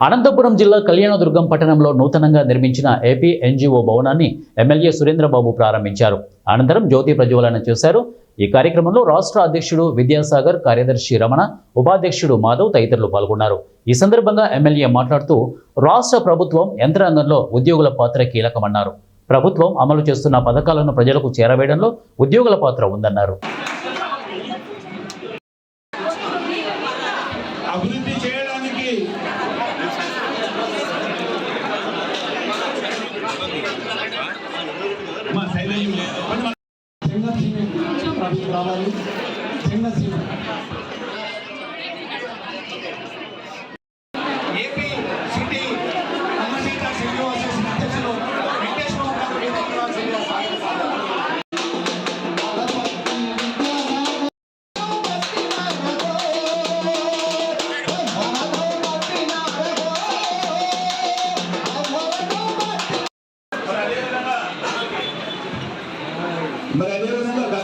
అనంతపురం జిల్లా కళ్యాణదుర్గం పట్టణంలో నూతనంగా నిర్మించిన ఏపీ ఎన్జీఓ భవనాన్ని ఎమ్మెల్యే సురేంద్రబాబు ప్రారంభించారు. అనంతరం జ్యోతి ప్రజ్వలన చేశారు. ఈ కార్యక్రమంలో రాష్ట్ర అధ్యక్షుడు విద్యాసాగర్, కార్యదర్శి రమణ, ఉపాధ్యక్షుడు మాధవ్ తదితరులు పాల్గొన్నారు. ఈ సందర్భంగా ఎమ్మెల్యే మాట్లాడుతూ రాష్ట్ర ప్రభుత్వం యంత్రాంగంలో ఉద్యోగుల పాత్ర కీలకమన్నారు. ప్రభుత్వం అమలు చేస్తున్న పథకాలను ప్రజలకు చేరవేయడంలో ఉద్యోగుల పాత్ర ఉందన్నారు. అభివృద్ధి చేయడానికి మా సైన్యం ఏపీ సిటీ అమర్సీత సింధు అసోసియేషన్ అధ్యక్షులు వెంకటేశ్వర మరి అదేవిధంగా